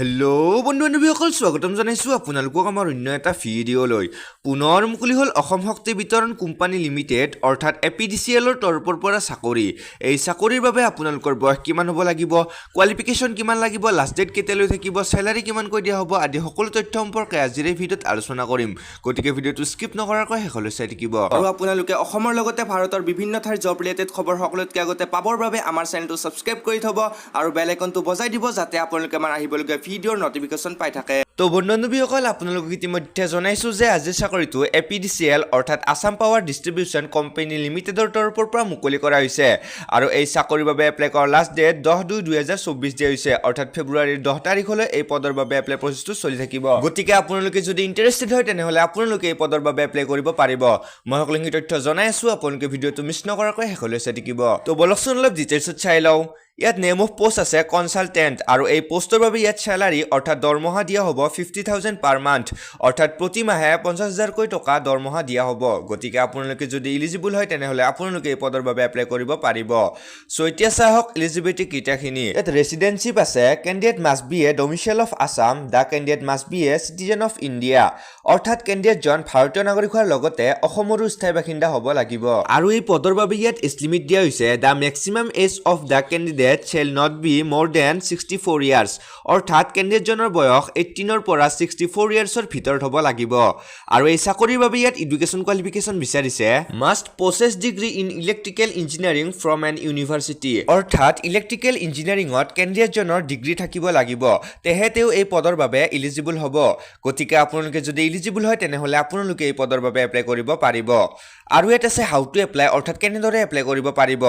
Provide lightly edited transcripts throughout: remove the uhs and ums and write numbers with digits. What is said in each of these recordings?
hello বন্ধু বান্ধৱীসকল স্বাগতম জনাইছো আপোনালোকক আমাৰ অন্য এটা ভিডিঅ'লৈ পুনৰ মুকলি হ'ল অসম শক্তি বিতৰণ কোম্পানী লিমিটেড অৰ্থাৎ Apdcl ৰ তৰফৰ পৰা চাকৰি এই চাকৰিৰ বাবে আপোনালোকৰ বয়স কিমান হ'ব লাগিব কোৱালিফিকেশ্যন কিমান লাগিব লাষ্ট ডেট কেতিয়ালৈ থাকিব স্যালাৰি কিমান কৈ দিয়া হ'ব আদি সকলো তথ্য সম্পৰ্কে আজিৰ এই ভিডিঅ'ত আলোচনা কৰিম গতিকে ভিডিঅ'টো স্কিপ নকৰাকৈ শেষলৈ চাই থাকিব আৰু আপোনালোকে অসমৰ লগতে ভাৰতৰ বিভিন্ন ঠাইৰ জব ৰিলেটেড খবৰ সকলোতকৈ আগতে পাবৰ বাবে আমাৰ চেনেলটো সাবস্ক্ৰাইব কৰি থব আৰু বেল আইকনটো বজাই দিব যাতে আপোনালোকে আমাৰ আহিবলগীয়া ভিডিঅ'ৰ নটিফিকেশ্যন পাই থাকে তো বন্ধু-বান্ধৱীসকল আপোনালোকক ইতিমধ্যে জনাইছো যে আজিৰ চাকৰিটো Apdcl অৰ্থাৎ আসাম পাৱাৰ ডিষ্ট্ৰিবিউচন কোম্পানী লিমিটেডৰ তৰফৰ পৰা মুকলি কৰা হৈছে আৰু এই চাকৰিৰ বাবে এপ্লাই কৰাৰ লাষ্ট ডেট 10/2/2024 দিয়া হৈছে অৰ্থাৎ ফেব্ৰুৱাৰীৰ 10 তাৰিখলৈ এই পদৰ বাবে এপ্লাই প্ৰচেছটো চলি থাকিব গতিকে আপোনালোকে যদি ইন্টাৰেষ্টেড হয় তেনেহলে আপোনালোকে এই পদৰ বাবে এপ্লাই কৰিব পাৰিব মই সকলোখিনি তথ্য জনাই আছো আপোনালোকে ভিডিঅ'টো মিছ নকৰাকৈ শেষলৈ চাই থাকিব তো বলকচোন অলপ ডিটেইলছত চাই লওঁ ইয়াত নেম অফ পোষ্ট আছে কনসালটেন্ট আৰু এই পোষ্টৰ বাবে ইয়াত স্যালাৰি অৰ্থাৎ দৰমহা দিয়া হ'ব 50,000 পাৰ মান্থ অৰ্থাৎ প্ৰতি মাহে 50,000 কৈ টকা দৰমহা দিয়া হ'ব গতিকে আপোনালোকে যদি এলিজিবল হয় তেনেহলে আপোনালোকে এই পদৰ বাবে এপ্লাই কৰিব পাৰিব সো এতিয়া চাওক এলিজিবিলিটি ক্ৰাইটেৰিয়াখিনি ইয়াত ৰেসিডেন্সিপ আছে candidate must be a domicile of Assam the candidate must be a citizen of India অৰ্থাৎ ক্যান্ডিডেটজন ভাৰতীয় নাগৰিক হোৱাৰ লগতে অসমৰো স্থায়ী বাসিন্দা হ'ব লাগিব আৰু এই পদৰ বাবে ইয়াত এজ লিমিট দিয়া হৈছে the maximum age of the candidate shall not be more than 64 years অৰ্থাৎ ক্যান্ডিডেটজনৰ বয়স 18 ৰ পৰা 64 ইয়াৰ্ছৰ ভিতৰত হ'ব লাগিব আৰু এই চাকৰিৰ বাবে ইয়াত এডুকেশ্যন কোৱালিফিকেশ্যন বিচাৰিছে must possess degree in electrical engineering from an university অৰ্থাৎ ইলেক্ট্ৰিকেল ইঞ্জিনিয়াৰিঙত ক্যান্ডিডেটজনৰ ডিগ্ৰী থাকিব লাগিব তেহেতেও এই পদৰ বাবে এলিজিবল হ'ব গতিকে আপোনালোকে যদি এলিজিবল হয় তেনেহলে আপোনালোকে এই পদৰ বাবে এপ্লাই কৰিব পাৰিব আৰু এটা আছে হাউ টু এপ্লাই অৰ্থাৎ কেনেদৰে এপ্লাই কৰিব পাৰিব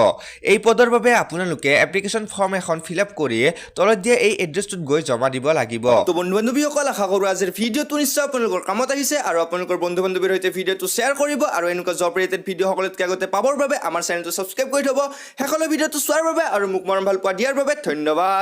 এই পদৰ বাবে আপোনালোকে এপ্লিকেশ্যন ফৰ্ম এখন ফিল আপ কৰি তলত দিয়া এই এড্ৰেছটোত গৈ জমা দিব লাগিব তো বন্ধু-বান্ধৱীসকল আশা কৰোঁ আজিৰ ভিডিঅ'টো নিশ্চয় আপোনালোকৰ কামত আহিছে আৰু আপোনালোকৰ বন্ধু-বান্ধৱীৰ সৈতে ভিডিঅ'টো শ্বেয়াৰ কৰিব আৰু এনেকুৱা জব ৰিলেটেড ভিডিঅ' সকলোতকৈ আগতে পাবৰ বাবে আমাৰ চেনেলটো সাবস্ক্ৰাইব কৰি থব শেষলৈ ভিডিঅ'টো চোৱাৰ বাবে আৰু মোক মৰম ভাল পোৱা দিয়াৰ বাবে ধন্যবাদ